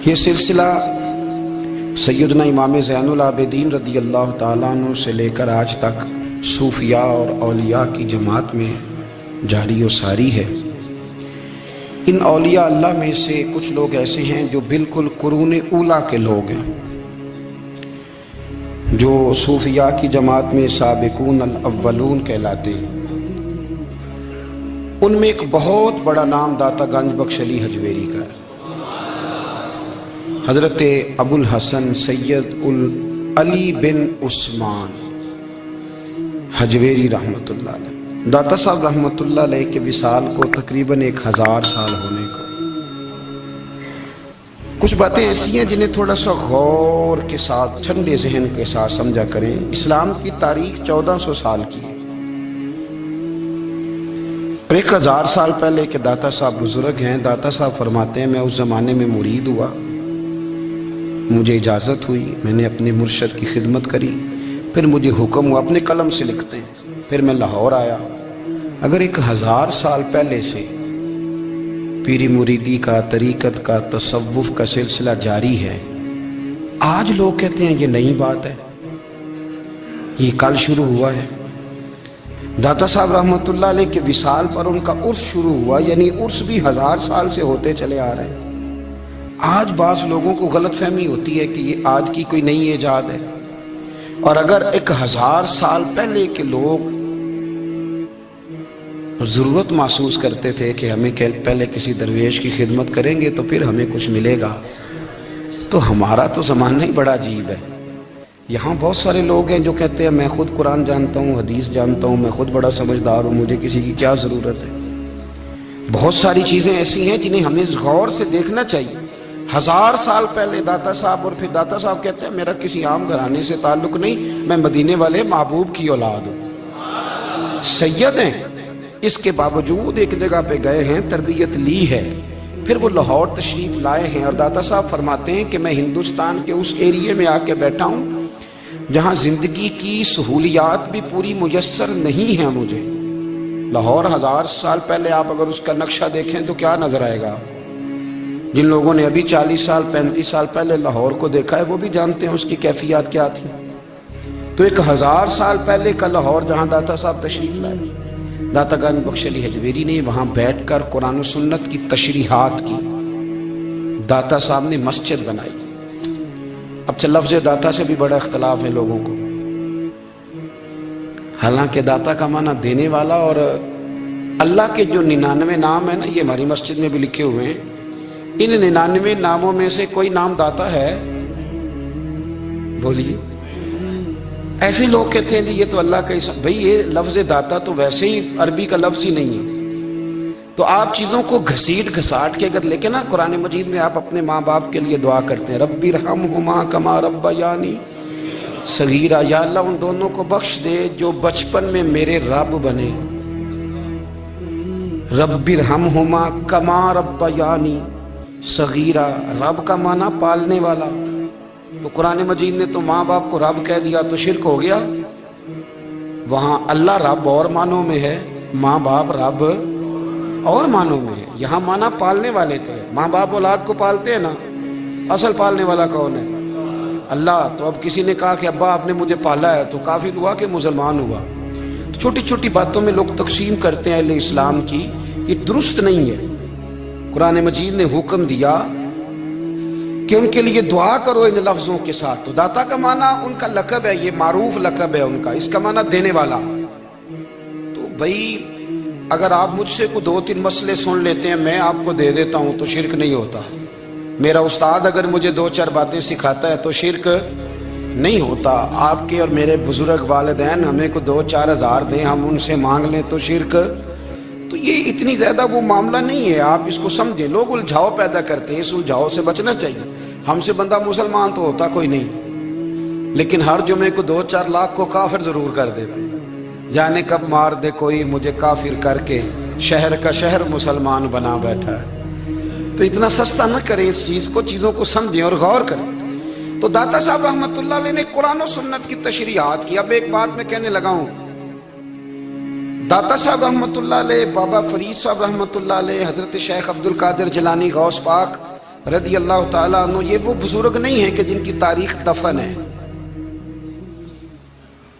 یہ سلسلہ سیدنا امام زین العابدین رضی اللہ تعالیٰ عنہ سے لے کر آج تک صوفیاء اور اولیاء کی جماعت میں جاری و ساری ہے۔ ان اولیاء اللہ میں سے کچھ لوگ ایسے ہیں جو بالکل قرون اولیٰ کے لوگ ہیں، جو صوفیاء کی جماعت میں سابقون الاولون کہلاتے ہیں۔ ان میں ایک بہت بڑا نام داتا گنج بخش علی حجویری کا ہے۔ حضرت ابو الحسن سید علی بن عثمان حجویری رحمۃ اللہ علیہ، داتا صاحب رحمۃ اللہ علیہ کے وصال کو تقریباً 1000 سال ہونے کو۔ کچھ باتیں ایسی ہیں جنہیں تھوڑا سا غور کے ساتھ ٹھنڈے ذہن کے ساتھ سمجھا کریں۔ اسلام کی تاریخ 1400 سال کی ہے، اور 1000 سال پہلے کے داتا صاحب بزرگ ہیں۔ داتا صاحب فرماتے ہیں میں اس زمانے میں مرید ہوا، مجھے اجازت ہوئی، میں نے اپنے مرشد کی خدمت کری، پھر مجھے حکم ہوا، اپنے قلم سے لکھتے ہیں، پھر میں لاہور آیا۔ اگر 1000 سال پہلے سے پیری مریدی کا، طریقت کا، تصوف کا سلسلہ جاری ہے، آج لوگ کہتے ہیں یہ نئی بات ہے، یہ کل شروع ہوا ہے۔ داتا صاحب رحمۃ اللہ علیہ کے وصال پر ان کا عرس شروع ہوا، یعنی عرس بھی 1000 سال سے ہوتے چلے آ رہے ہیں۔ آج بعض لوگوں کو غلط فہمی ہوتی ہے کہ یہ آج کی کوئی نئی ایجاد ہے، اور اگر 1000 سال پہلے کے لوگ ضرورت محسوس کرتے تھے کہ ہمیں پہلے کسی درویش کی خدمت کریں گے تو پھر ہمیں کچھ ملے گا، تو ہمارا تو زمانہ ہی بڑا عجیب ہے۔ یہاں بہت سارے لوگ ہیں جو کہتے ہیں میں خود قرآن جانتا ہوں، حدیث جانتا ہوں، میں خود بڑا سمجھدار ہوں، مجھے کسی کی کیا ضرورت ہے۔ بہت ساری چیزیں ایسی ہیں جنہیں ہمیں غور سے دیکھنا چاہیے۔ 1000 سال پہلے داتا صاحب، اور پھر داتا صاحب کہتے ہیں میرا کسی عام گھرانے سے تعلق نہیں، میں مدینے والے محبوب کی اولاد ہوں، سید ہیں۔ اس کے باوجود ایک جگہ پہ گئے ہیں، تربیت لی ہے، پھر وہ لاہور تشریف لائے ہیں، اور داتا صاحب فرماتے ہیں کہ میں ہندوستان کے اس ایریے میں آ کے بیٹھا ہوں جہاں زندگی کی سہولیات بھی پوری میسر نہیں ہیں مجھے۔ لاہور 1000 سال پہلے آپ اگر اس کا نقشہ دیکھیں تو کیا نظر آئے گا؟ جن لوگوں نے ابھی 40 سال 35 سال پہلے لاہور کو دیکھا ہے وہ بھی جانتے ہیں اس کی کیفیات کیا تھی۔ تو 1000 سال پہلے کا لاہور جہاں داتا صاحب تشریف لائے، داتا گنج بخش علی حجویری نے وہاں بیٹھ کر قرآن و سنت کی تشریحات کی۔ داتا صاحب نے مسجد بنائی۔ اب لفظ داتا سے بھی بڑا اختلاف ہے لوگوں کو، حالانکہ داتا کا معنی دینے والا، اور اللہ کے جو 99 نام ہیں نا، یہ ہماری مسجد میں بھی لکھے ہوئے ہیں، ان 99 ناموں میں سے کوئی نام داتا ہے؟ بولیے۔ ایسے لوگ کہتے ہیں جی یہ تو اللہ کا اسم، بھئی یہ لفظ داتا تو ویسے ہی عربی کا لفظ ہی نہیں ہے۔ تو آپ چیزوں کو گھسیٹ گھساٹ کے اگر لیکن نا قرآن مجید میں آپ اپنے ماں باپ کے لیے دعا کرتے ہیں ربی ارحمہما کما ربیانی صغیرا، یا اللہ ان دونوں کو بخش دے جو بچپن میں میرے رب بنے۔ ربی ارحمہما کما ربیانی صغیرا، رب کا معنی پالنے والا۔ تو قرآن مجید نے تو ماں باپ کو رب کہہ دیا تو شرک ہو گیا۔ وہاں اللہ رب اور معنوں میں ہے، ماں باپ رب اور معنوں میں ہے۔ یہاں معنی پالنے والے کا ہے۔ ماں باپ اولاد کو پالتے ہیں نا، اصل پالنے والا کون ہے؟ اللہ۔ تو اب کسی نے کہا کہ ابا آپ نے مجھے پالا ہے، تو کافر ہوا کہ مسلمان ہوا؟ چھوٹی چھوٹی باتوں میں لوگ تقسیم کرتے ہیں اہل اسلام کی، یہ درست نہیں ہے۔ قرآن مجید نے حکم دیا کہ ان کے لیے دعا کرو ان لفظوں کے ساتھ۔ تو داتا کا معنی ان کا لقب ہے، یہ معروف لقب ہے ان کا، اس کا معنی دینے والا۔ تو بھئی اگر آپ مجھ سے کوئی 2-3 مسئلے سن لیتے ہیں، میں آپ کو دے دیتا ہوں تو شرک نہیں ہوتا۔ میرا استاد اگر مجھے 2-4 باتیں سکھاتا ہے تو شرک نہیں ہوتا۔ آپ کے اور میرے بزرگ والدین ہمیں کو 2-4 ہزار دیں، ہم ان سے مانگ لیں تو شرک، تو یہ اتنی زیادہ وہ معاملہ نہیں ہے۔ آپ اس کو سمجھیں۔ لوگ الجھاؤ پیدا کرتے ہیں، اس الجھاؤ سے بچنا چاہیے۔ ہم سے بندہ مسلمان تو ہوتا کوئی نہیں، لیکن ہر جمعے کو 2-4 لاکھ کو کافر ضرور کر دیتے ہیں۔ جانے کب مار دے کوئی مجھے کافر کر کے، شہر کا شہر مسلمان بنا بیٹھا ہے۔ تو اتنا سستا نہ کریں اس چیز کو، چیزوں کو سمجھیں اور غور کریں۔ تو داتا صاحب رحمۃ اللہ علیہ نے قرآن و سنت کی تشریحات کی۔ اب ایک بات میں کہنے لگا ہوں، داتا صاحب رحمۃ اللہ علیہ، بابا فرید صاحب رحمۃ اللہ علیہ، حضرت شیخ عبد القادر جیلانی غوث پاک رضی اللہ تعالیٰ عنہ یہ وہ بزرگ نہیں ہے کہ جن کی تاریخ دفن ہے،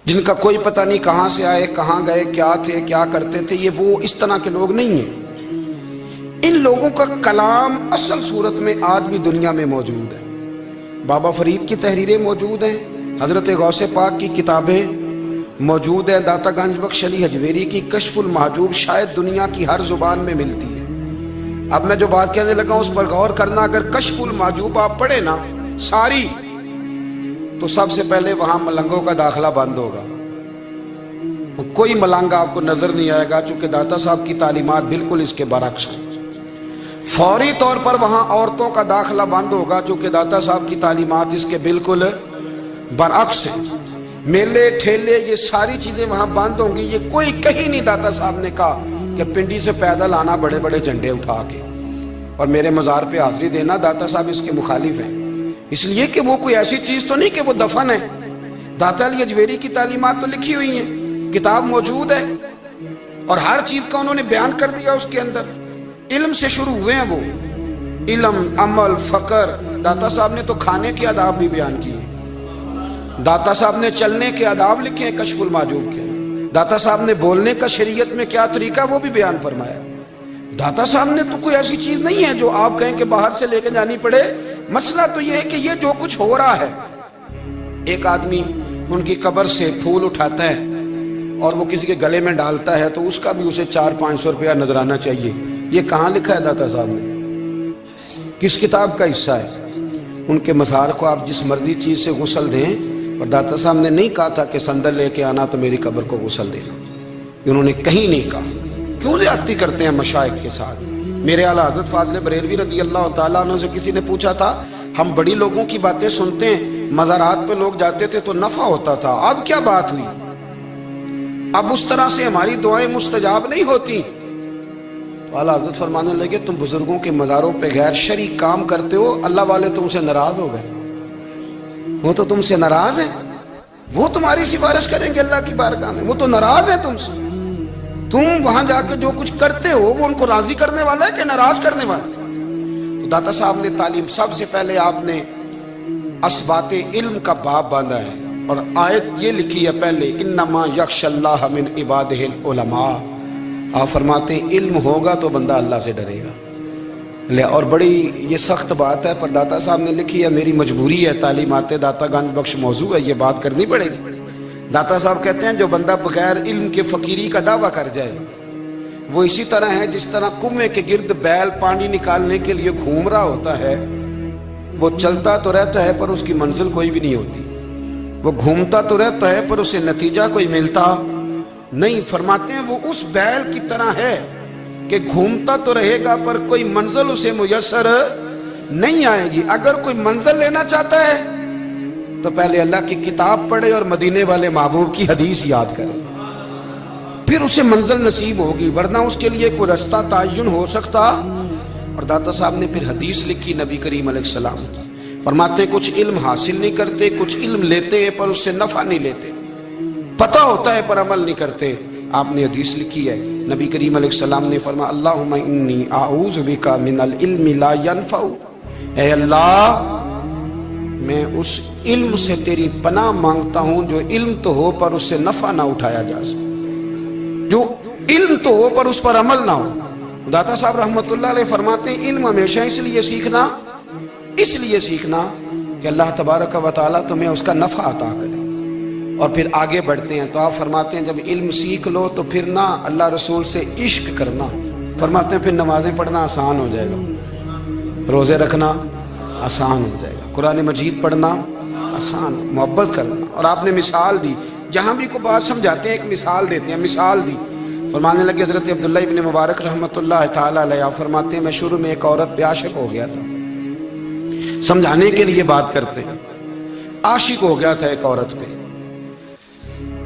جن کا کوئی پتہ نہیں کہاں سے آئے، کہاں گئے، کیا تھے، کیا کرتے تھے، یہ وہ اس طرح کے لوگ نہیں ہیں۔ ان لوگوں کا کلام اصل صورت میں آج بھی دنیا میں موجود ہے۔ بابا فرید کی تحریریں موجود ہیں، حضرت غوث پاک کی کتابیں موجود ہیں، داتا گنج بخش علی حجویری کی کشف المحجوب شاید دنیا کی ہر زبان میں ملتی ہے۔ اب میں جو بات کہنے لگا اس پر غور کرنا، اگر کشف المحجوب آپ پڑھیں نا ساری، تو سب سے پہلے وہاں ملنگوں کا داخلہ بند ہوگا، کوئی ملنگ آپ کو نظر نہیں آئے گا، چونکہ داتا صاحب کی تعلیمات بالکل اس کے برعکس ہیں۔ فوری طور پر وہاں عورتوں کا داخلہ بند ہوگا، چونکہ داتا صاحب کی تعلیمات اس کے بالکل برعکس ہیں۔ میلے ٹھیلے یہ ساری چیزیں وہاں بند ہوں گی۔ یہ کوئی کہیں نہیں داتا صاحب نے کہا کہ پنڈی سے پیدل آنا بڑے بڑے جھنڈے اٹھا کے اور میرے مزار پہ حاضری دینا، داتا صاحب اس کے مخالف ہیں، اس لیے کہ وہ کوئی ایسی چیز تو نہیں کہ وہ دفن ہے۔ داتا علی حجویری کی تعلیمات تو لکھی ہوئی ہیں، کتاب موجود ہے، اور ہر چیز کا انہوں نے بیان کر دیا اس کے اندر۔ علم سے شروع ہوئے ہیں وہ، علم، عمل، فقر۔ داتا صاحب نے تو کھانے کے آداب بھی بیان کیے، داتا صاحب نے چلنے کے آداب لکھے ہیں کشف المحجوب کے، داتا صاحب نے بولنے کا شریعت میں کیا طریقہ وہ بھی بیان فرمایا۔ داتا صاحب نے تو کوئی ایسی چیز نہیں ہے جو آپ کہیں کہ باہر سے لے کے جانی پڑے۔ مسئلہ تو یہ ہے کہ یہ جو کچھ ہو رہا ہے، ایک آدمی ان کی قبر سے پھول اٹھاتا ہے اور وہ کسی کے گلے میں ڈالتا ہے تو اس کا بھی اسے 400-500 روپیہ نذرانہ چاہیے۔ یہ کہاں لکھا ہے داتا صاحب نے؟ کس کتاب کا حصہ ہے؟ ان کے مزار کو آپ جس مرضی چیز سے غسل دیں، اور داتا صاحب نے نہیں کہا تھا کہ سندل لے کے آنا تو میری قبر کو غسل دینا، انہوں نے کہیں نہیں کہا۔ کیوں زیادتی کرتے ہیں مشائخ کے ساتھ؟ میرے اعلیٰ حضرت فاضل بریلوی رضی اللہ تعالیٰ عنہ سے کسی نے پوچھا تھا، ہم بڑی لوگوں کی باتیں سنتے ہیں، مزارات پہ لوگ جاتے تھے تو نفع ہوتا تھا، اب کیا بات ہوئی؟ اب اس طرح سے ہماری دعائیں مستجاب نہیں ہوتی۔ تو اعلیٰ حضرت فرمانے لگے، تم بزرگوں کے مزاروں پہ غیر شرعی کام کرتے ہو، اللہ والے تم سے ناراض ہو گئے، وہ تو تم سے ناراض ہیں، وہ تمہاری سفارش کریں گے اللہ کی بارگاہ میں، وہ تو ناراض ہیں تم سے۔ تم وہاں جا کے جو کچھ کرتے ہو وہ ان کو راضی کرنے والا ہے کہ ناراض کرنے والا؟ تو داتا صاحب نے تعلیم، سب سے پہلے آپ نے اسبات علم کا باب باندھا ہے، اور آیت یہ لکھی ہے پہلے، انما یخشی اللہ من عبادہ العلماء۔ آپ فرماتے ہیں علم ہوگا تو بندہ اللہ سے ڈرے گا۔ اور بڑی یہ سخت بات ہے، پر داتا صاحب نے لکھی ہے، میری مجبوری ہے، تعلیمات داتا گنج بخش موضوع ہے، یہ بات کرنی پڑے گی۔ داتا صاحب کہتے ہیں جو بندہ بغیر علم کے فقیری کا دعویٰ کر جائے وہ اسی طرح ہے جس طرح کنویں کے گرد بیل پانی نکالنے کے لیے گھوم رہا ہوتا ہے، وہ چلتا تو رہتا ہے پر اس کی منزل کوئی بھی نہیں ہوتی، وہ گھومتا تو رہتا ہے پر اسے نتیجہ کوئی ملتا نہیں۔ فرماتے ہیں وہ اس بیل کی طرح ہے کہ گھومتا تو رہے گا پر کوئی منزل اسے میسر نہیں آئے گی۔ اگر کوئی منزل لینا چاہتا ہے تو پہلے اللہ کی کتاب پڑھے اور مدینے والے محبوب کی حدیث یاد کرے، پھر اسے منزل نصیب ہوگی، ورنہ اس کے لیے کوئی رستہ تعین ہو سکتا۔ اور داتا صاحب نے پھر حدیث لکھی نبی کریم علیہ السلام کی، فرماتے ہیں کچھ علم حاصل نہیں کرتے، کچھ علم لیتے ہیں پر اس سے نفع نہیں لیتے، پتہ ہوتا ہے پر عمل نہیں کرتے۔ آپ نے حدیث لکھی ہے، نبی کریم علیہ السلام نے فرمایا، اللہم انی اعوذ بک من العلم لا ینفع، اے اللہ میں اس علم سے تیری پناہ مانگتا ہوں جو علم تو ہو پر اس سے نفع نہ اٹھایا جا سکے، جو علم تو ہو پر اس پر عمل نہ ہو۔ داتا صاحب رحمت اللہ علیہ فرماتے ہیں علم ہمیشہ اس لیے سیکھنا کہ اللہ تبارک و تعالیٰ تمہیں اس کا نفع عطا کرے، اور پھر آگے بڑھتے ہیں۔ تو آپ فرماتے ہیں جب علم سیکھ لو تو پھر نہ اللہ رسول سے عشق کرنا، فرماتے ہیں پھر نمازیں پڑھنا آسان ہو جائے گا، روزے رکھنا آسان ہو جائے گا، قرآن مجید پڑھنا آسان، محبت کرنا۔ اور آپ نے مثال دی، جہاں بھی کوئی بات سمجھاتے ہیں ایک مثال دیتے ہیں، مثال دی۔ فرمانے لگے حضرت عبداللہ ابن مبارک رحمۃ اللہ تعالیٰ علیہ، آپ فرماتے ہیں میں شروع میں ایک عورت پہ عاشق ہو گیا تھا، سمجھانے کے لیے بات کرتے ہیں، عاشق ہو گیا تھا ایک عورت پہ،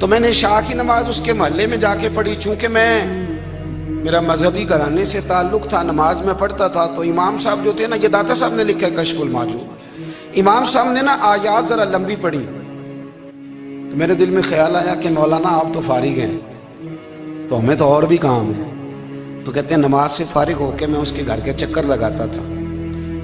تو میں نے عشاء کی نماز اس کے محلے میں جا کے پڑھی، چونکہ میرا مذہبی گھرانے سے تعلق تھا، نماز میں پڑھتا تھا، تو امام صاحب جو تھے نا، یہ داتا صاحب نے لکھا ہے کشف المحجوب، امام صاحب نے نا آیات ذرا لمبی پڑھی، تو میرے دل میں خیال آیا کہ مولانا آپ تو فارغ ہیں تو ہمیں تو اور بھی کام ہے، تو کہتے ہیں نماز سے فارغ ہو کے میں اس کے گھر کے چکر لگاتا تھا،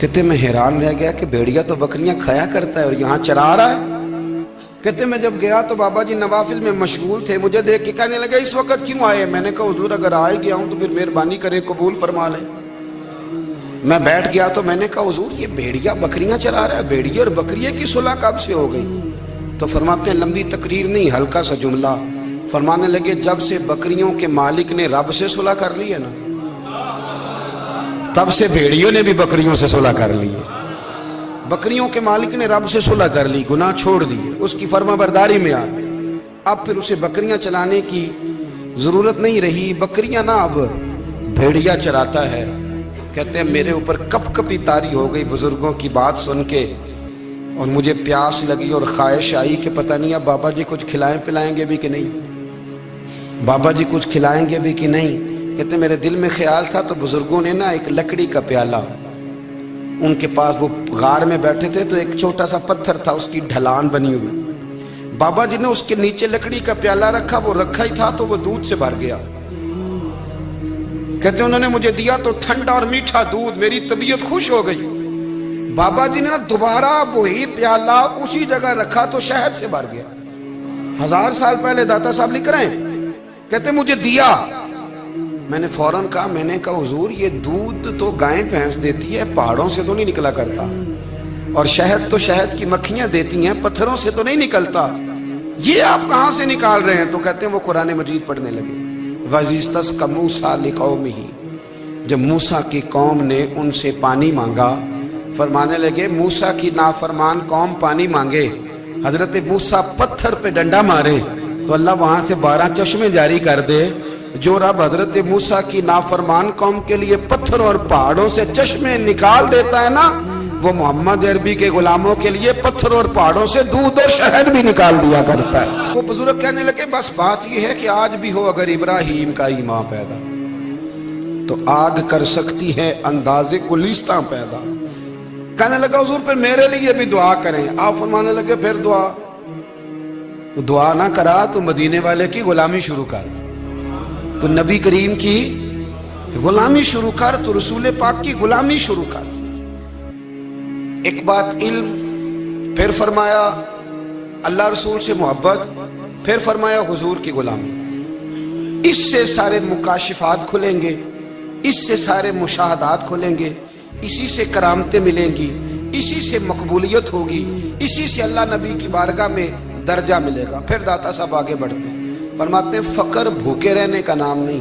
کہتے میں حیران رہ گیا کہ بھیڑیا تو بکریاں کھایا کرتا ہے اور یہاں چرا رہا ہے۔ کہتے میں جب گیا تو بابا جی نوافل میں مشغول تھے، مجھے دیکھ کے کہنے لگے اس وقت کیوں آئے؟ میں نے کہا حضور اگر آئے گیا ہوں تو پھر مہربانی کرے قبول فرما لیں۔ میں بیٹھ گیا تو میں نے کہا حضور یہ بھیڑیا بکریاں چرا رہا ہے، بھیڑیا اور بکریے کی صلح کب سے ہو گئی؟ تو فرماتے ہیں لمبی تقریر نہیں، ہلکا سا جملہ۔ فرمانے لگے جب سے بکریوں کے مالک نے رب سے صلح کر لی ہے نا، تب سے بھیڑیوں نے بھی بکریوں سے صلح کر لی ہے۔ بکریوں کے مالک نے رب سے صلح کر لی، گناہ چھوڑ دیے، اس کی فرما برداری میں آ گئے۔ اب پھر اسے بکریاں چلانے کی ضرورت نہیں رہی، بکریاں نہ اب بھیڑیا چراتا ہے۔ کہتے ہیں میرے اوپر کپ کپی طاری ہو گئی بزرگوں کی بات سن کے، اور مجھے پیاس لگی اور خواہش آئی کہ پتہ نہیں اب بابا جی کچھ کھلائیں پلائیں گے بھی کہ نہیں، بابا جی کچھ کھلائیں گے بھی کہ نہیں۔ کہتے میرے دل میں خیال تھا تو بزرگوں نے نا ایک لکڑی کا پیالہ، ان کے پاس وہ غار میں بیٹھے تھے تو ایک چھوٹا سا پتھر تھا، اس کی ڈھلان بنی ہوئی، بابا جی نے اس کے نیچے لکڑی کا پیالہ رکھا، وہ رکھا ہی تھا تو وہ دودھ سے بھر گیا۔ کہتے انہوں نے مجھے دیا تو ٹھنڈا اور میٹھا دودھ، میری طبیعت خوش ہو گئی۔ بابا جی نے دوبارہ وہی پیالہ اسی جگہ رکھا تو شہد سے بھر گیا۔ 1000 سال پہلے داتا صاحب لکھ رہے ہیں، کہتے مجھے دیا، میں نے فوراً کہا، میں نے کہا حضور یہ دودھ تو گائیں بھینس دیتی ہے، پہاڑوں سے تو نہیں نکلا کرتا، اور شہد تو شہد کی مکھیاں دیتی ہیں، پتھروں سے تو نہیں نکلتا، یہ آپ کہاں سے نکال رہے ہیں؟ تو کہتے ہیں وہ قرآن مجید پڑھنے لگے۔ وَإِذِ اسْتَسْقَى مُوسَىٰ لِقَوْمِهِ، جب موسیٰ کی قوم نے ان سے پانی مانگا، فرمانے لگے موسیٰ کی نافرمان قوم پانی مانگے، حضرت موسیٰ پتھر پہ ڈنڈا مارے تو اللہ وہاں سے 12 چشمے جاری کر دے۔ جو رب حضرت موسیٰ کی نافرمان قوم کے لیے پتھر اور پہاڑوں سے چشمے نکال دیتا ہے نا، وہ محمد عربی کے غلاموں کے لیے پتھر اور پہاڑوں سے دودھ اور شہد بھی نکال دیا کرتا ہے۔ وہ بزرگ کہنے لگے بس بات یہ ہے کہ آج بھی ہو اگر ابراہیم کا ایمان پیدا تو آگ کر سکتی ہے انداز گلستاں پیدا۔ کہنے لگا حضور پھر میرے لیے بھی دعا کریں۔ آپ فرمانے لگے پھر دعا نہ کرا تو مدینے والے کی غلامی شروع کر، تو نبی کریم کی غلامی شروع کر، تو رسول پاک کی غلامی شروع کر۔ ایک بات علم، پھر فرمایا اللہ رسول سے محبت، پھر فرمایا حضور کی غلامی۔ اس سے سارے مکاشفات کھلیں گے، اس سے سارے مشاہدات کھلیں گے، اسی سے کرامتیں ملیں گی، اسی سے مقبولیت ہوگی، اسی سے اللہ نبی کی بارگاہ میں درجہ ملے گا۔ پھر داتا صاحب آگے بڑھتے ہیں، فرماتے ہیں فقر بھوکے رہنے کا نام نہیں،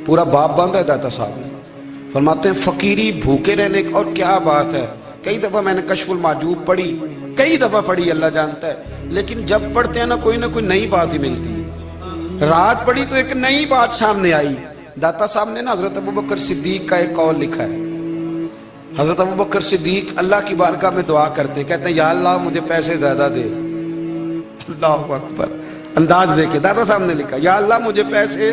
پورا باب باندھا ہے داتا صاحب نے۔ فرماتے ہیں فقیری بھوکے رہنے کا، اور کیا بات ہے، کئی دفعہ میں نے کشف المحجوب پڑھی، کئی دفعہ پڑھی، اللہ جانتا ہے، لیکن جب پڑھتے ہیں نا کوئی نئی بات ہی ملتی ہے۔ رات پڑھی تو ایک نئی بات سامنے آئی۔ داتا صاحب نے نا حضرت ابوبکر صدیق کا ایک قول لکھا ہے۔ حضرت ابوبکر صدیق اللہ کی بارگاہ میں دعا کرتے، کہتے ہیں یا اللہ مجھے پیسے زیادہ دے۔ اللہ اکبر، انداز دیکھے، داتا صاحب نے لکھا یا اللہ مجھے پیسے،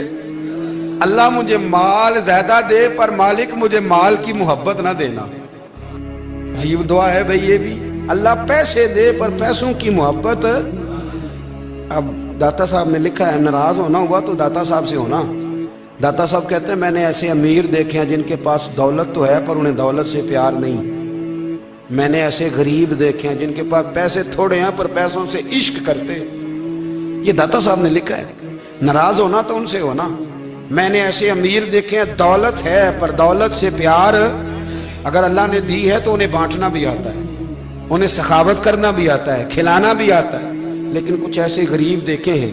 اللہ مجھے مال زیادہ دے، پر مالک مجھے مال کی محبت نہ دینا۔ عجیب دعا ہے بھئی یہ بھی، اللہ پیسے دے پر پیسوں کی محبت۔ اب داتا صاحب نے لکھا ہے ناراض ہونا ہوا تو داتا صاحب سے ہونا۔ داتا صاحب کہتے ہیں میں نے ایسے امیر دیکھے ہیں جن کے پاس دولت تو ہے پر انہیں دولت سے پیار نہیں، میں نے ایسے غریب دیکھے ہیں جن کے پاس پیسے تھوڑے ہیں پر پیسوں سے عشق کرتے ہیں۔ یہ داتا صاحب نے لکھا ہے، ناراض ہونا تو ان سے ہونا۔ میں نے ایسے امیر دیکھے ہیں دولت ہے پر دولت سے پیار، اگر اللہ نے دی ہے تو انہیں بانٹنا بھی آتا ہے، انہیں سخاوت کرنا بھی آتا ہے، کھلانا بھی آتا ہے، لیکن کچھ ایسے غریب دیکھے ہیں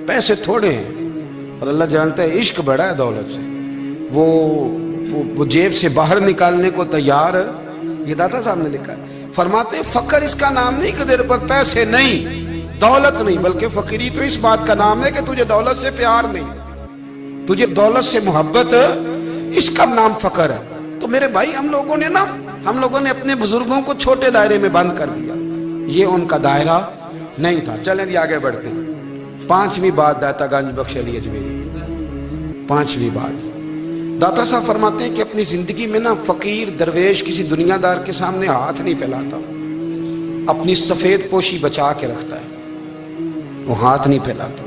پیسے تھوڑے ہیں اور اللہ جانتا ہے عشق بڑا ہے دولت سے، وہ جیب سے باہر نکالنے کو تیار ہے۔ یہ داتا صاحب نے لکھا ہے۔ فرماتے ہیں فقر اس کا نام نہیں کہ تیرے پر پیسے نہیں، دولت نہیں، بلکہ فقیری تو اس بات کا نام ہے کہ تجھے دولت سے پیار نہیں، تجھے دولت سے محبت، اس کا نام فقر ہے۔ تو میرے بھائی ہم لوگوں نے اپنے بزرگوں کو چھوٹے دائرے میں بند کر دیا، یہ ان کا دائرہ نہیں تھا۔ چلیں جی آگے بڑھتے ہیں۔ 5ویں بات داتا گنج بخش علی اجمیری، 5ویں بات داتا صاحب فرماتے ہیں کہ اپنی زندگی میں نا فقیر درویش کسی دنیا دار کے سامنے ہاتھ نہیں پھیلاتا، اپنی سفید پوشی بچا کے رکھتا ہے، وہ ہاتھ نہیں پھیلاتا۔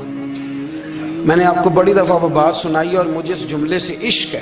میں نے آپ کو بڑی دفعہ وہ بات سنائی اور مجھے اس جملے سے عشق ہے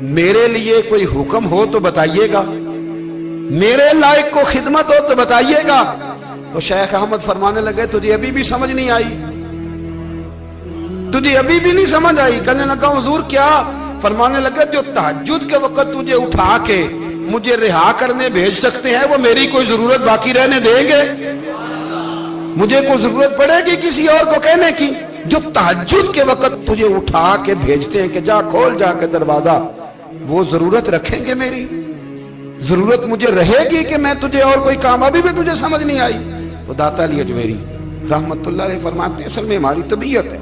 میرے لیے کوئی حکم ہو تو بتائیے گا, میرے لائق کو خدمت ہو تو بتائیے گا. تو شیخ احمد فرمانے لگے تجھے ابھی بھی سمجھ نہیں آئی, تجھے ابھی بھی نہیں سمجھ آئی. کہنے لگا حضور کیا؟ فرمانے لگے جو تہجد کے وقت تجھے اٹھا کے مجھے رہا کرنے بھیج سکتے ہیں وہ میری کوئی ضرورت باقی رہنے دیں گے؟ مجھے کوئی ضرورت پڑے گی کسی اور کو کہنے کی؟ جو تہجد کے وقت تجھے اٹھا کے بھیجتے ہیں کہ جا کھول جا کے دروازہ, وہ ضرورت رکھیں گے میری؟ ضرورت مجھے رہے گی کہ میں تجھے اور کوئی کام؟ ابھی بھی تجھے سمجھ نہیں آئی. تو داتا علی اجمیری رحمت اللہ علیہ فرماتے ہیں اصل میں ہماری طبیعت ہے,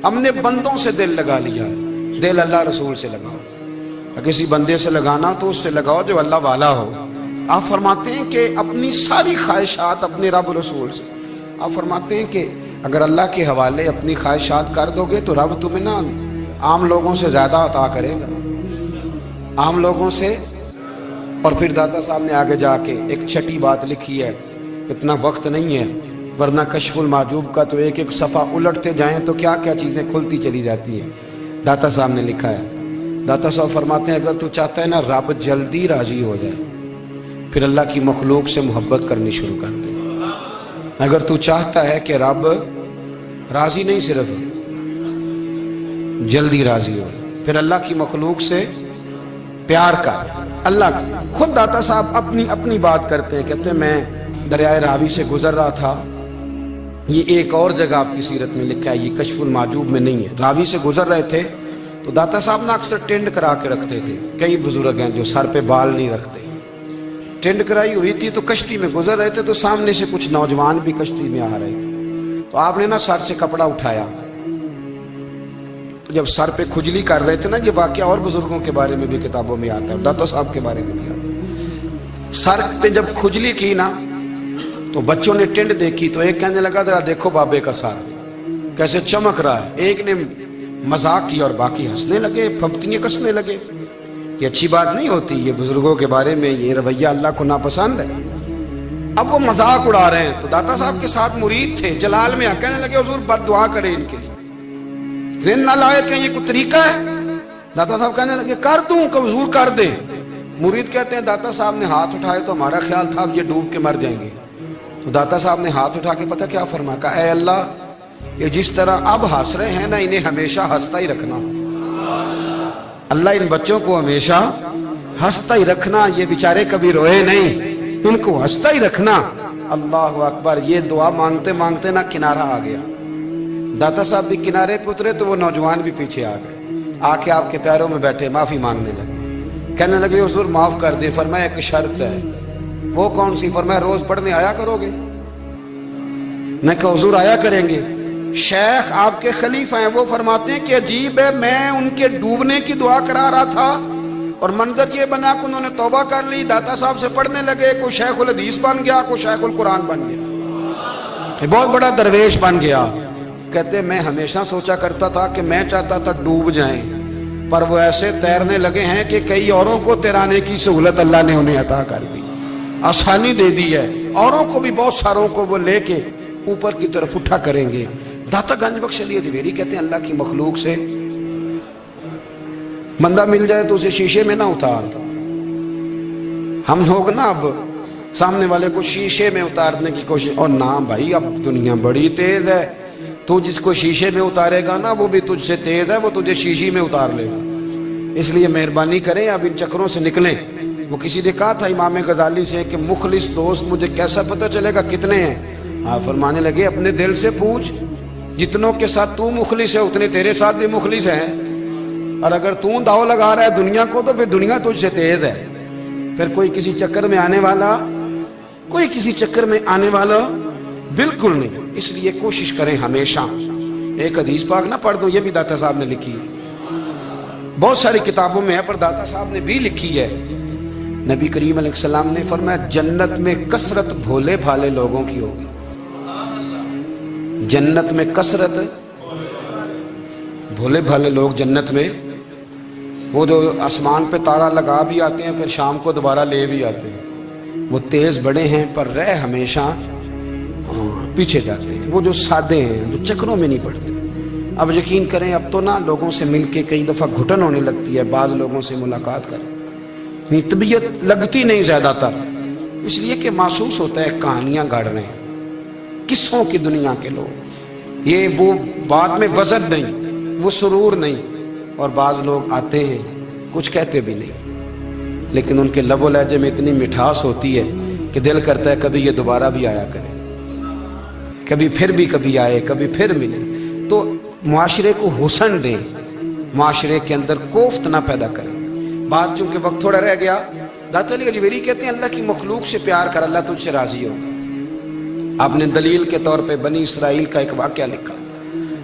ہم نے بندوں سے دل لگا لیا ہے. دل اللہ رسول سے لگاؤ, کسی بندے سے لگانا تو اس سے لگاؤ جو اللہ والا ہو. آپ فرماتے ہیں کہ اپنی ساری خواہشات اپنے رب رسول سے, آپ فرماتے ہیں کہ اگر اللہ کے حوالے اپنی خواہشات کر دو گے تو رب تمہیں نہ عام لوگوں سے زیادہ عطا کرے گا, عام لوگوں سے. اور پھر داتا صاحب نے آگے جا کے ایک چھٹی بات لکھی ہے, اتنا وقت نہیں ہے ورنہ کشف المحجوب کا تو ایک ایک صفحہ الٹتے جائیں تو کیا کیا چیزیں کھلتی چلی جاتی ہیں. داتا صاحب نے لکھا ہے, داتا صاحب فرماتے ہیں اگر تو چاہتا ہے نا رب جلدی راضی ہو جائے پھر اللہ کی مخلوق سے محبت کرنی شروع کر دے. اگر تو چاہتا ہے کہ رب راضی نہیں صرف جلدی راضی ہو پھر اللہ کی مخلوق سے پیار کر. اللہ خود داتا صاحب اپنی بات کرتے ہیں, کہتے ہیں میں دریائے راوی سے گزر رہا تھا, یہ ایک اور جگہ آپ کی سیرت میں لکھا ہے, یہ کشف المحجوب میں نہیں ہے. راوی سے گزر رہے تھے تو داتا صاحب نا اکثر ٹینڈ کرا کے رکھتے تھے. کئی بزرگ ہیں جو سر پہ بال نہیں رکھتے, ٹینڈ کرائی ہوئی تھی تو کشتی میں گزر رہے تھے تو سامنے سے کچھ نوجوان بھی کشتی میں آ رہے تھے. تو آپ نے نا سر سے کپڑا اٹھایا, جب سر پہ کھجلی کر رہے تھے نا, یہ واقعہ اور بزرگوں کے بارے میں بھی کتابوں میں آتا ہے, داتا صاحب کے بارے میں بھی آتا ہے. سر پہ جب کھجلی کی نا تو بچوں نے ٹینڈ دیکھی تو ایک کہنے لگا ذرا دیکھو بابے کا سر کیسے چمک رہا ہے. ایک نے مذاق کی اور باقی ہنسنے لگے, پھپتیاں کسنے لگے. یہ اچھی بات نہیں ہوتی, یہ بزرگوں کے بارے میں یہ رویہ اللہ کو ناپسند ہے. اب وہ مذاق اڑا رہے ہیں تو داتا صاحب کے ساتھ مرید تھے جلال میں, کہنے لگے حضور بد دعا کرے ان کے لیے, ذہن نہ لائے کہ یہ کوئی طریقہ ہے. داتا صاحب کہنے لگے کر دوں کہ حضور کر دیں. مرید کہتے ہیں داتا صاحب نے ہاتھ اٹھائے تو ہمارا خیال تھا اب یہ ڈوب کے مر جائیں گے. تو داتا صاحب نے ہاتھ اٹھا کے پتہ کیا فرمایا, کہا اے اللہ یہ جس طرح اب ہنس رہے ہیں نا انہیں ہمیشہ ہنستا ہی رکھنا. اللہ ان بچوں کو ہمیشہ ہنستا ہی رکھنا, یہ بیچارے کبھی روئے نہیں, ان کو ہنستا ہی رکھنا. اللہ اکبر. یہ دعا مانگتے مانگتے نا کنارہ آ گیا. داتا صاحب بھی کنارے پہ اترے تو وہ نوجوان بھی پیچھے آ گئے, آ کے آپ کے پیروں میں بیٹھے معافی مانگنے لگے. کہنے لگے حضور معاف کر دیں. فرمایا ایک شرط ہے. وہ کون سی؟ فرمایا روز پڑھنے آیا کرو گے. میں کہا حضور آیا کریں گے. شیخ آپ کے خلیفہ ہیں, وہ فرماتے ہیں کہ عجیب ہے میں ان کے ڈوبنے کی دعا کرا رہا تھا اور منظر یہ بنا کہ انہوں نے توبہ کر لی, داتا صاحب سے پڑھنے لگے, کوئی شیخ الحدیث بن گیا, کوئی شیخ القرآن بن گیا, بہت بڑا درویش بن گیا. کہتے میں ہمیشہ سوچا کرتا تھا کہ میں چاہتا تھا ڈوب جائیں, پر وہ ایسے تیرنے لگے ہیں کہ کئی اوروں کو تیرانے کی سہولت اللہ نے انہیں عطا کر دی, آسانی دے دی ہے. اوروں کو بھی بہت ساروں کو وہ لے کے اوپر کی طرف اٹھا کریں گے. داتا گنج بخش علی اجمیری کہتے ہیں اللہ کی مخلوق سے بندہ مل جائے تو اسے شیشے میں نہ اتار. ہم لوگ نا اب سامنے والے کو شیشے میں اتارنے کی کوشش, اور نہ بھائی اب دنیا بڑی تیز ہے, تو جس کو شیشے میں اتارے گا نا وہ بھی تجھ سے تیز ہے, وہ تجھے شیشی میں اتار لے گا. اس لیے مہربانی کریں اب ان چکروں سے نکلیں. وہ کسی نے کہا تھا امام غزالی سے کہ مخلص دوست مجھے کیسا پتہ چلے گا کتنے ہیں؟ آپ فرمانے لگے اپنے دل سے پوچھ, جتنوں کے ساتھ تو مخلص ہے اتنے تیرے ساتھ بھی مخلص ہیں, اور اگر تو داؤ لگا رہا ہے دنیا کو تو پھر دنیا تجھ سے تیز ہے. پھر کوئی کسی چکر میں آنے والا بالکل نہیں. اس لیے کوشش کریں ہمیشہ. ایک حدیث پاک نہ پڑھ دوں, یہ بھی داتا صاحب نے لکھی ہے, بہت ساری کتابوں میں ہے پر داتا صاحب نے بھی لکھی ہے. نبی کریم علیہ السلام نے فرمایا جنت میں کثرت بھولے بھالے لوگوں کی ہوگی. جنت میں کثرت بھولے بھالے لوگ جنت میں, وہ جو آسمان پہ تارا لگا بھی آتے ہیں پھر شام کو دوبارہ لے بھی آتے ہیں, وہ تیز بڑے ہیں پر رہ ہمیشہ پیچھے جاتے ہیں. وہ جو سادے ہیں جو چکروں میں نہیں پڑتے, اب یقین کریں اب تو نا لوگوں سے مل کے کئی دفعہ گھٹن ہونے لگتی ہے، بعض لوگوں سے ملاقات کریں طبیعت لگتی نہیں زیادہ تر، اس لیے کہ محسوس ہوتا ہے کہانیاں گاڑ رہے ہیں، قصوں کی دنیا کے لوگ، یہ وہ بعد میں وزن نہیں، وہ سرور نہیں، اور بعض لوگ آتے ہیں کچھ کہتے بھی نہیں، لیکن ان کے لب و لہجے میں اتنی مٹھاس ہوتی ہے کہ دل کرتا ہے کبھی یہ دوبارہ بھی آیا کرے، کبھی آئے، کبھی پھر ملے۔ تو معاشرے کو حسن دیں، معاشرے کے اندر کوفت نہ پیدا کریں۔ بات چونکہ وقت تھوڑا رہ گیا، داتا علی اجویری کہتے ہیں اللہ کی مخلوق سے پیار کر، اللہ تجھ سے راضی ہوگا۔ آپ نے دلیل کے طور پہ بنی اسرائیل کا ایک واقعہ لکھا۔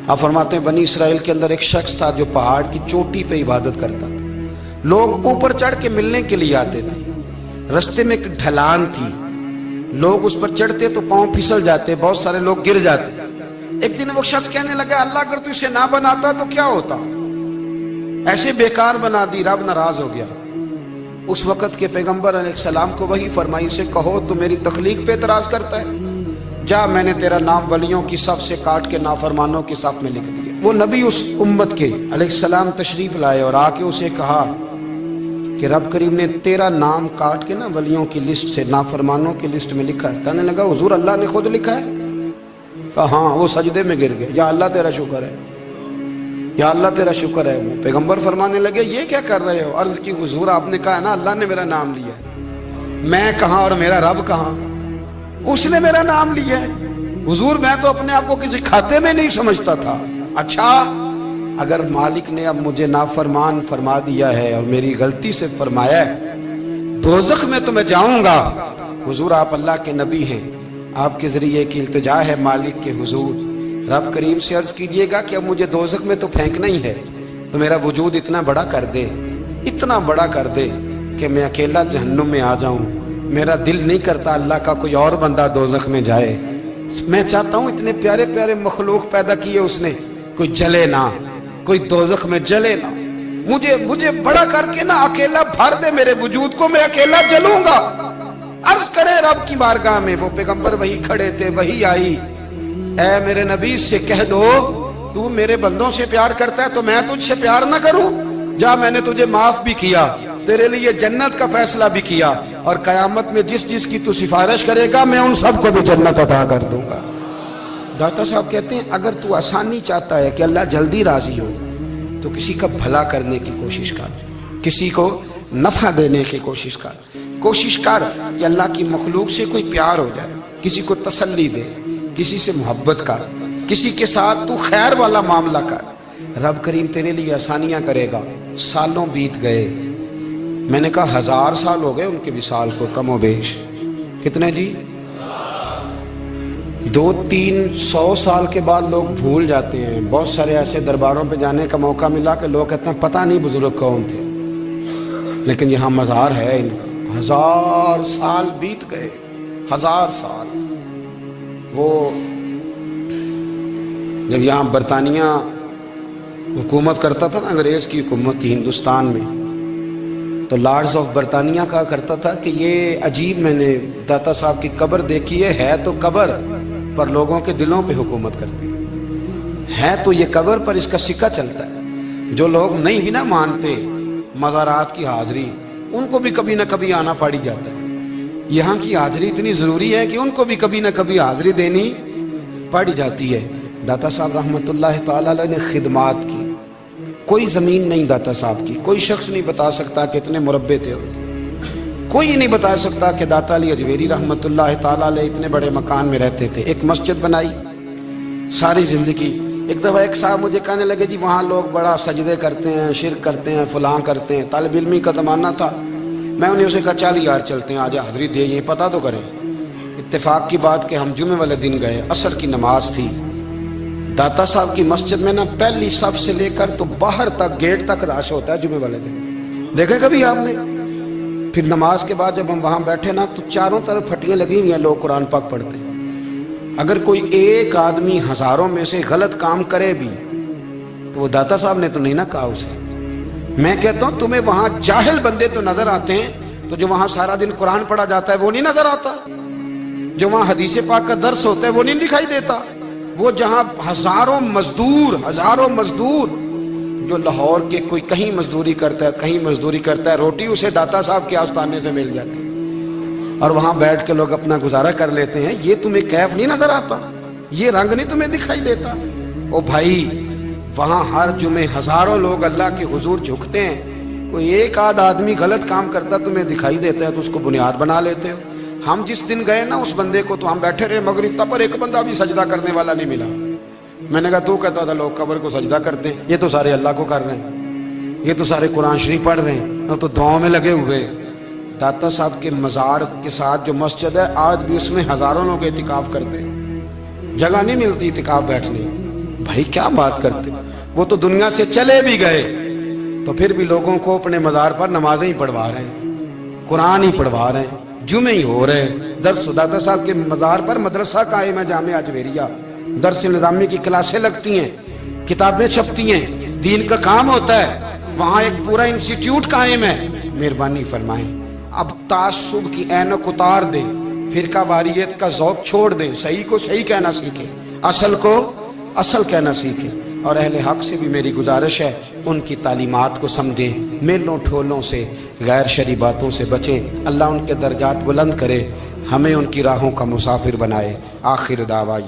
آپ فرماتے ہیں بنی اسرائیل کے اندر ایک شخص تھا جو پہاڑ کی چوٹی پہ عبادت کرتا تھا، لوگ اوپر چڑھ کے ملنے کے لیے آتے تھے، رستے میں ایک ڈھلان تھی، لوگ اس پر چڑھتے تو پاؤں پھسل جاتے، بہت سارے لوگ گر جاتے۔ ایک دن وہ شخص کہنے لگا اللہ اگر تو اسے نہ بناتا تو کیا ہوتا، ایسے بیکار بنا دی، رب ناراض ہو گیا۔ اس وقت کے پیغمبر علیہ السلام کو وہی فرمائی سے کہو تو میری تخلیق پہ اعتراض کرتا ہے، جا میں نے تیرا نام ولیوں کی صف سے کاٹ کے نافرمانوں کی صف میں لکھ دیا۔ وہ نبی اس امت کے علیہ السلام تشریف لائے اور آ کے اسے کہا کہ رب کریم نے تیرا نام کاٹ کے نا ولیوں کی لسٹ سے نافرمانوں کی لسٹ میں لکھا ہے۔ کہنے لگا حضور اللہ نے خود لکھا ہے؟ کہا ہاں۔ وہ سجدے میں گر گئے، یا اللہ تیرا شکر ہے، یا اللہ تیرا شکر ہے۔ وہ پیغمبر فرمانے لگے یہ کیا کر رہے ہو؟ عرض کی حضور آپ نے کہا نا اللہ نے میرا نام لیا ہے، میں کہاں اور میرا رب کہاں؟ اس نے میرا نام لیا ہے حضور، میں تو اپنے آپ کو کسی کھاتے میں نہیں سمجھتا تھا۔ اچھا اگر مالک نے اب مجھے نافرمان فرما دیا ہے اور میری غلطی سے فرمایا ہے دوزخ میں تو میں جاؤں گا۔ حضور آپ اللہ کے نبی ہیں، آپ کے ذریعے کی التجا ہے مالک کے حضور، رب کریم سے عرض کیجئے گا کہ اب مجھے دوزخ میں تو پھینکنا ہی ہے، تو میرا وجود اتنا بڑا کر دے، اتنا بڑا کر دے کہ میں اکیلا جہنم میں آ جاؤں۔ میرا دل نہیں کرتا اللہ کا کوئی اور بندہ دوزخ میں جائے، میں چاہتا ہوں اتنے پیارے پیارے مخلوق پیدا کیے اس نے، کوئی جلے نہ، کوئی دوزخ میں جلے نہ، مجھے بڑا کر کے نہ اکیلا بھر دے میرے وجود کو، میں اکیلا جلوں گا۔ عرض کرے رب کی بارگاہ میں، وہ پیغمبر وہی کھڑے تھے، وہی آئی، اے میرے نبی سے کہہ دو تو میرے بندوں سے پیار کرتا ہے تو میں تجھ سے پیار نہ کروں؟ جا میں نے تجھے معاف بھی کیا، تیرے لیے جنت کا فیصلہ بھی کیا، اور قیامت میں جس جس کی تو سفارش کرے گا میں ان سب کو بھی جنت عطا کر دوں گا۔ داتا صاحب کہتے ہیں اگر تو آسانی چاہتا ہے کہ اللہ جلدی راضی ہو تو کسی کا بھلا کرنے کی کوشش کر، کسی کو نفع دینے کی کوشش کر کہ اللہ کی مخلوق سے کوئی پیار ہو جائے، کسی کو تسلی دے، کسی سے محبت کر، کسی کے ساتھ تو خیر والا معاملہ کر، رب کریم تیرے لیے آسانیاں کرے گا۔ سالوں بیت گئے، میں نے کہا 1000 سال ہو گئے ان کے وصال کو کم و بیش، کتنے جی؟ 200-300 سال کے بعد لوگ بھول جاتے ہیں۔ بہت سارے ایسے درباروں پہ جانے کا موقع ملا کہ لوگ کہتے ہیں پتہ نہیں بزرگ کون تھے، لیکن یہاں مزار ہے ان کا۔ 1000 سال بیت گئے، 1000 سال۔ وہ جب یہاں برطانیہ حکومت کرتا تھا نا، انگریز کی حکومت تھی ہندوستان میں، تو لارڈز آف برطانیہ کہا کرتا تھا کہ یہ عجیب، میں نے داتا صاحب کی قبر دیکھی ہے تو قبر پر لوگوں کے دلوں پہ حکومت کرتی ہے تو یہ قبر پر اس کا سکہ چلتا ہے۔ جو لوگ نہیں بھی نہ مانتے مزارات کی حاضری، ان کو بھی کبھی نہ کبھی آنا پڑ جاتا ہے۔ یہاں کی حاضری اتنی ضروری ہے کہ ان کو بھی کبھی نہ کبھی حاضری دینی پڑ جاتی ہے۔ داتا صاحب رحمت اللہ تعالیٰ علیہ نے خدمات کی، کوئی زمین نہیں داتا صاحب کی، کوئی شخص نہیں بتا سکتا کہ اتنے مربع تھے، کوئی نہیں بتا سکتا کہ داتا علی اجویری رحمت اللہ تعالیٰ علیہ اتنے بڑے مکان میں رہتے تھے۔ ایک مسجد بنائی ساری زندگی۔ ایک دفعہ ایک صاحب مجھے کہنے لگے جی وہاں لوگ بڑا سجدے کرتے ہیں، شرک کرتے ہیں، فلاں کرتے ہیں، طالب علمی کا زمانہ تھا۔ میں انہیں اسے کہا چل یار چلتے ہیں، آج حاضری دے، یہ پتہ تو کریں۔ اتفاق کی بات کہ ہم جمعے والے دن گئے، عصر کی نماز تھی، داتا صاحب کی مسجد میں نا پہلی صف سے لے کر تو باہر تک گیٹ تک رش ہوتا ہے جمعے والے دن، دیکھے کبھی آپ نے؟ پھر نماز کے بعد جب ہم وہاں بیٹھے نا تو چاروں طرف پھٹیاں لگی ہوئی ہیں، لوگ قرآن پاک پڑھتے ہیں۔ اگر کوئی ایک آدمی ہزاروں میں سے غلط کام کرے بھی تو وہ داتا صاحب نے تو نہیں نہ کہا اسے۔ میں کہتا ہوں تمہیں وہاں جاہل بندے تو نظر آتے ہیں، تو جو وہاں سارا دن قرآن پڑھا جاتا ہے وہ نہیں نظر آتا، جو وہاں حدیث پاک کا درس ہوتا ہے وہ نہیں دکھائی دیتا، وہ جہاں ہزاروں مزدور جو لاہور کے کوئی کہیں مزدوری کرتا ہے کہیں مزدوری کرتا ہے، روٹی اسے داتا صاحب کے آستانے سے مل جاتی اور وہاں بیٹھ کے لوگ اپنا گزارا کر لیتے ہیں، یہ تمہیں کیف نہیں نظر آتا؟ یہ رنگ نہیں تمہیں دکھائی دیتا؟ او بھائی، وہاں ہر جمعے ہزاروں لوگ اللہ کے حضور جھکتے ہیں، کوئی ایک آدھ آدمی غلط کام کرتا تمہیں دکھائی دیتا ہے تو اس کو بنیاد بنا لیتے ہو۔ ہم جس دن گئے نا اس بندے کو، تو ہم بیٹھے رہے مغرب تک، پر ایک بندہ بھی سجدہ کرنے والا نہیں ملا۔ میں نے کہا تو کہتا تھا لوگ قبر کو سجدہ کرتے ہیں، یہ تو سارے اللہ کو کر رہے ہیں، یہ تو سارے قرآن شریف پڑھ رہے ہیں اور تو دعاؤں میں لگے ہوئے۔ داتا صاحب کے مزار کے ساتھ جو مسجد ہے، آج بھی اس میں ہزاروں لوگ اعتکاف کرتے ہیں، جگہ نہیں ملتی اعتکاف بیٹھنے۔ بھائی کیا بات کرتے، وہ تو دنیا سے چلے بھی گئے تو پھر بھی لوگوں کو اپنے مزار پر نمازیں ہی پڑھوا رہے ہیں، قرآن ہی پڑھوا رہے ہیں، جمعے ہی ہو رہے ہیں، درس۔ داتا صاحب کے مزار پر مدرسہ قائم ہے، جامعہ اجویریہ، درس نظامی کی کلاسیں لگتی ہیں، کتابیں چھپتی ہیں، دین کا کام ہوتا ہے، وہاں ایک پورا انسٹیٹیوٹ قائم ہے۔ مہربانی فرمائیں، اب تعصب کی اینک اتار دیں، فرقہ واریت کا ذوق چھوڑ دیں، صحیح کو صحیح کہنا سیکھیں، اصل کو اصل کہنا سیکھیں۔ اور اہل حق سے بھی میری گزارش ہے، ان کی تعلیمات کو سمجھیں، میلوں ٹھولوں سے، غیر شرعی باتوں سے بچیں۔ اللہ ان کے درجات بلند کرے، ہمیں ان کی راہوں کا مسافر بنائے۔ آخر دعویٰ